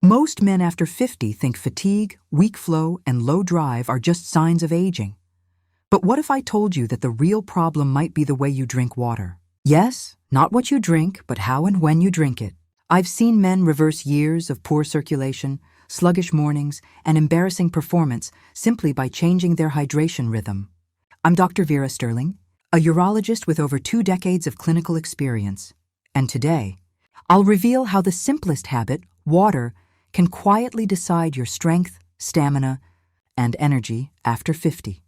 Most men after 50 think fatigue, weak flow, and low drive are just signs of aging. But what if I told you that the real problem might be the way you drink water? Yes, not what you drink, but how and when you drink it. I've seen men reverse years of poor circulation, sluggish mornings, and embarrassing performance simply by changing their hydration rhythm. I'm Dr. Vera Sterling, a urologist with over 2 decades of clinical experience. And today, I'll reveal how the simplest habit, water, can quietly decide your strength, stamina, and energy after 50.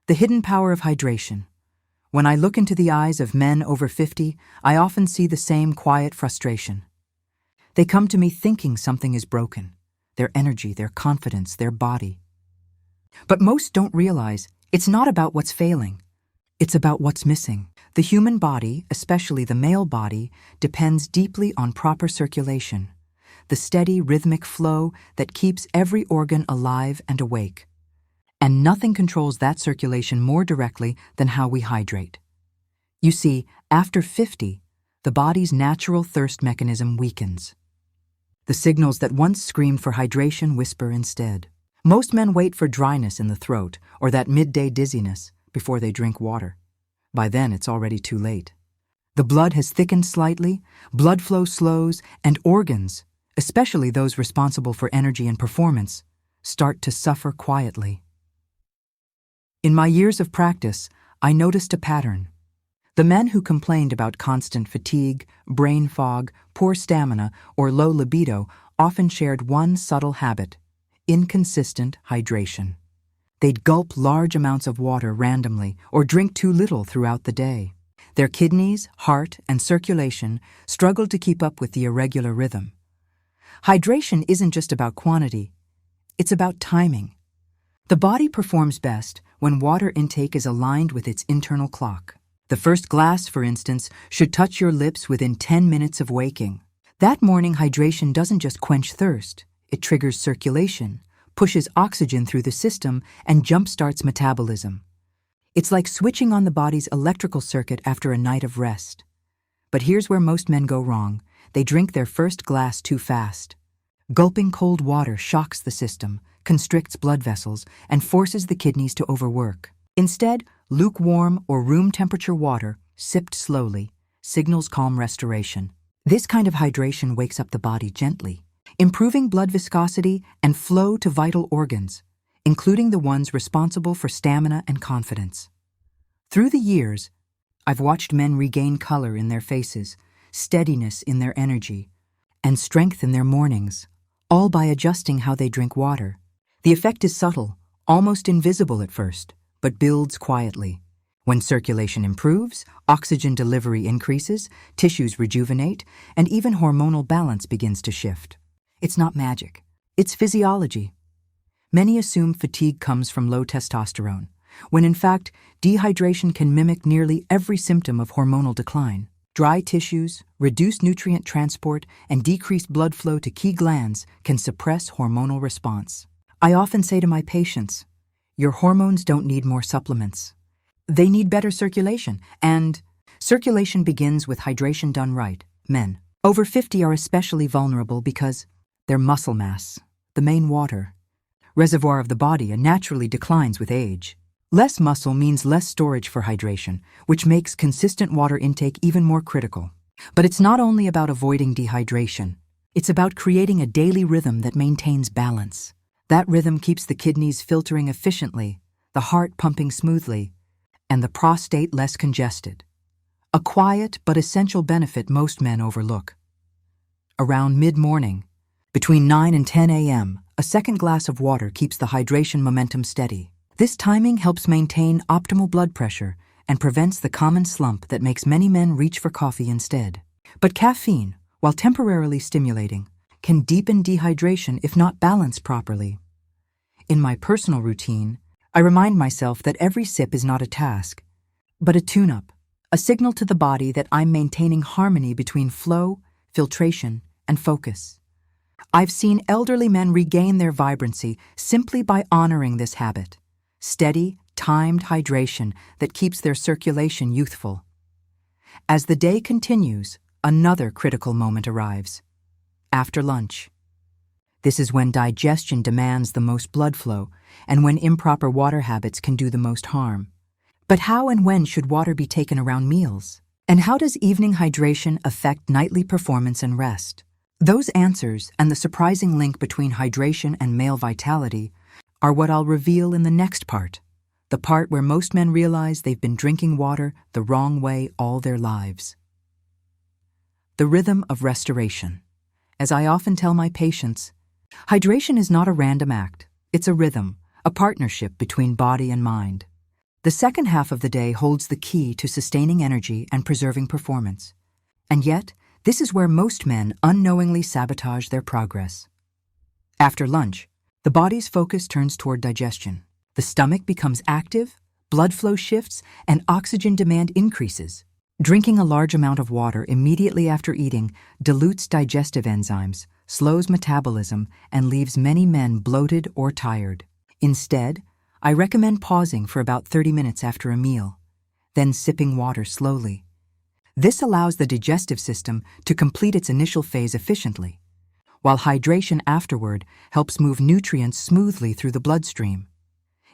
The hidden power of hydration. When I look into the eyes of men over 50, I often see the same quiet frustration. They come to me thinking something is broken, their energy, their confidence, their body. But most don't realize it's not about what's failing. It's about what's missing. The human body, especially the male body, depends deeply on proper circulation, the steady rhythmic flow that keeps every organ alive and awake. And nothing controls that circulation more directly than how we hydrate. You see, after 50, the body's natural thirst mechanism weakens. The signals that once screamed for hydration whisper instead. Most men wait for dryness in the throat or that midday dizziness before they drink water. By then, it's already too late. The blood has thickened slightly, blood flow slows, and organs, especially those responsible for energy and performance, start to suffer quietly. In my years of practice, I noticed a pattern. The men who complained about constant fatigue, brain fog, poor stamina, or low libido often shared one subtle habit: inconsistent hydration. They'd gulp large amounts of water randomly or drink too little throughout the day. Their kidneys, heart, and circulation struggled to keep up with the irregular rhythm. Hydration isn't just about quantity, it's about timing. The body performs best when water intake is aligned with its internal clock. The first glass, for instance, should touch your lips within 10 minutes of waking. That morning hydration doesn't just quench thirst, it triggers circulation, pushes oxygen through the system, and jumpstarts metabolism. It's like switching on the body's electrical circuit after a night of rest. But here's where most men go wrong. They drink their first glass too fast. Gulping cold water shocks the system, constricts blood vessels, and forces the kidneys to overwork. Instead, lukewarm or room temperature water, sipped slowly, signals calm restoration. This kind of hydration wakes up the body gently, improving blood viscosity and flow to vital organs, including the ones responsible for stamina and confidence. Through the years, I've watched men regain color in their faces, steadiness in their energy, and strength in their mornings, all by adjusting how they drink water. The effect is subtle, almost invisible at first, but builds quietly. When circulation improves, oxygen delivery increases, tissues rejuvenate, and even hormonal balance begins to shift. It's not magic. It's physiology. Many assume fatigue comes from low testosterone, when in fact, dehydration can mimic nearly every symptom of hormonal decline. Dry tissues, reduced nutrient transport, and decreased blood flow to key glands can suppress hormonal response. I often say to my patients, your hormones don't need more supplements. They need better circulation, and circulation begins with hydration done right. Men over 50 are especially vulnerable because their muscle mass, the main water reservoir of the body, naturally declines with age. Less muscle means less storage for hydration, which makes consistent water intake even more critical. But it's not only about avoiding dehydration. It's about creating a daily rhythm that maintains balance. That rhythm keeps the kidneys filtering efficiently, the heart pumping smoothly, and the prostate less congested. A quiet but essential benefit most men overlook. Around mid-morning, between 9 and 10 a.m., a second glass of water keeps the hydration momentum steady. This timing helps maintain optimal blood pressure and prevents the common slump that makes many men reach for coffee instead. But caffeine, while temporarily stimulating, can deepen dehydration if not balanced properly. In my personal routine, I remind myself that every sip is not a task, but a tune-up, a signal to the body that I'm maintaining harmony between flow, filtration, and focus. I've seen elderly men regain their vibrancy simply by honoring this habit. Steady, timed hydration that keeps their circulation youthful. As the day continues, another critical moment arrives. after lunch. This is when digestion demands the most blood flow and when improper water habits can do the most harm. But how and when should water be taken around meals? And how does evening hydration affect nightly performance and rest? Those answers and the surprising link between hydration and male vitality are what I'll reveal in the next part, the part where most men realize they've been drinking water the wrong way all their lives. The rhythm of restoration. As I often tell my patients, hydration is not a random act. It's a rhythm, a partnership between body and mind. The second half of the day holds the key to sustaining energy and preserving performance. And yet, this is where most men unknowingly sabotage their progress. After lunch, the body's focus turns toward digestion. The stomach becomes active, blood flow shifts, and oxygen demand increases. Drinking a large amount of water immediately after eating dilutes digestive enzymes, slows metabolism, and leaves many men bloated or tired. Instead, I recommend pausing for about 30 minutes after a meal, then sipping water slowly. This allows the digestive system to complete its initial phase efficiently, while hydration afterward helps move nutrients smoothly through the bloodstream.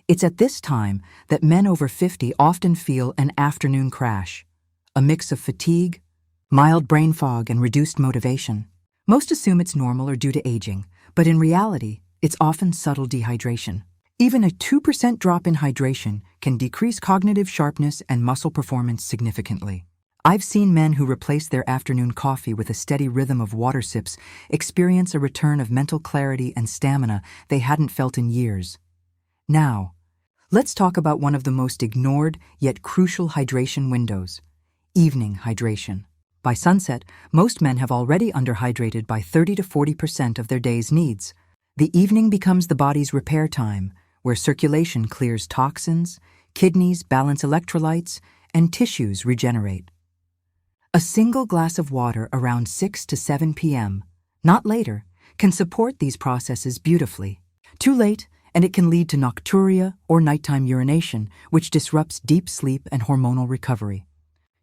It's at this time that men over 50 often feel an afternoon crash, a mix of fatigue, mild brain fog, and reduced motivation. Most assume it's normal or due to aging, but in reality, it's often subtle dehydration. Even a 2% drop in hydration can decrease cognitive sharpness and muscle performance significantly. I've seen men who replace their afternoon coffee with a steady rhythm of water sips experience a return of mental clarity and stamina they hadn't felt in years. Now, let's talk about one of the most ignored yet crucial hydration windows: evening hydration. By sunset, most men have already underhydrated by 30 to 40% of their day's needs. The evening becomes the body's repair time, where circulation clears toxins, kidneys balance electrolytes, and tissues regenerate. A single glass of water around 6 to 7 p.m., not later, can support these processes beautifully. Too late, and it can lead to nocturia or nighttime urination, which disrupts deep sleep and hormonal recovery.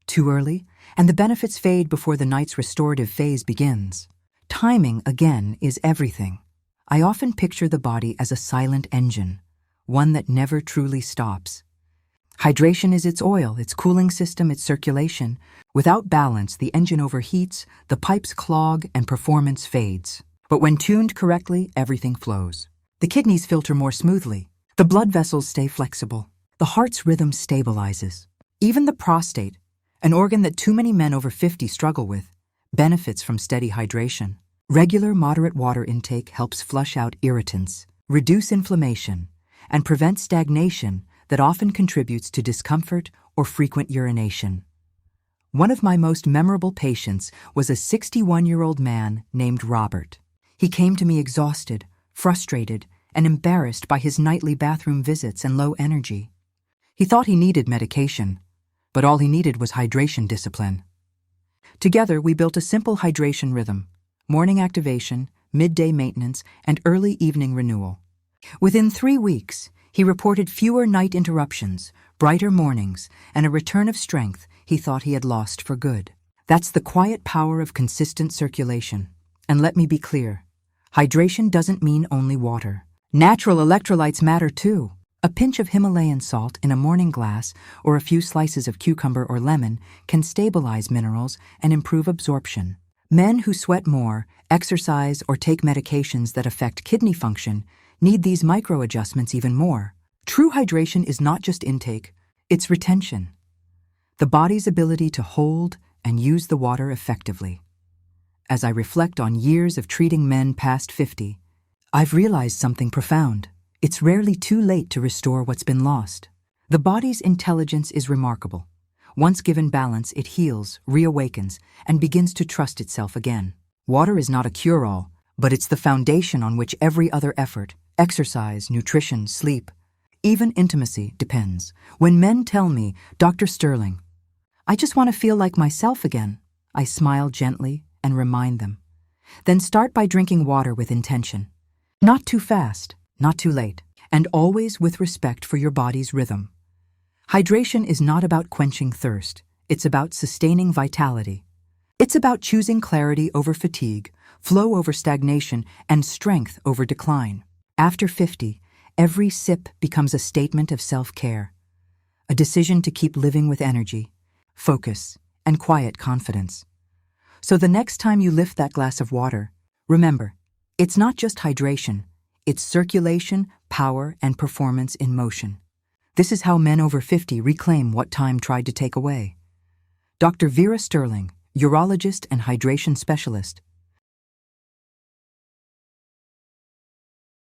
Too early, and the benefits fade before the night's restorative phase begins. Timing, again, is everything. I often picture the body as a silent engine, one that never truly stops. Hydration is its oil, its cooling system, its circulation. Without balance, the engine overheats, the pipes clog, and performance fades. But when tuned correctly, everything flows. The kidneys filter more smoothly. The blood vessels stay flexible. The heart's rhythm stabilizes. Even the prostate, an organ that too many men over 50 struggle with, benefits from steady hydration. Regular, moderate water intake helps flush out irritants, reduce inflammation, and prevent stagnation that often contributes to discomfort or frequent urination. One of my most memorable patients was a 61-year-old man named Robert. He came to me exhausted, frustrated, and embarrassed by his nightly bathroom visits and low energy. He thought he needed medication, but all he needed was hydration discipline. Together, we built a simple hydration rhythm: morning activation, midday maintenance, and early evening renewal. Within 3 weeks, he reported fewer night interruptions, brighter mornings, and a return of strength he thought he had lost for good. That's the quiet power of consistent circulation. And let me be clear, hydration doesn't mean only water. Natural electrolytes matter too. A pinch of Himalayan salt in a morning glass or a few slices of cucumber or lemon can stabilize minerals and improve absorption. Men who sweat more, exercise, or take medications that affect kidney function need these micro-adjustments even more. True hydration is not just intake, it's retention. The body's ability to hold and use the water effectively. As I reflect on years of treating men past 50, I've realized something profound. It's rarely too late to restore what's been lost. The body's intelligence is remarkable. Once given balance, it heals, reawakens, and begins to trust itself again. Water is not a cure-all, but it's the foundation on which every other effort, exercise, nutrition, sleep, even intimacy, depends. When men tell me, "Dr. Sterling, I just want to feel like myself again," I smile gently and remind them. Then start by drinking water with intention. Not too fast, not too late, and always with respect for your body's rhythm. Hydration is not about quenching thirst. It's about sustaining vitality. It's about choosing clarity over fatigue, flow over stagnation, and strength over decline. After 50, every sip becomes a statement of self-care, a decision to keep living with energy, focus, and quiet confidence. So the next time you lift that glass of water, remember, it's not just hydration, it's circulation, power, and performance in motion. This is how men over 50 reclaim what time tried to take away. Dr. Vera Sterling, urologist and hydration specialist,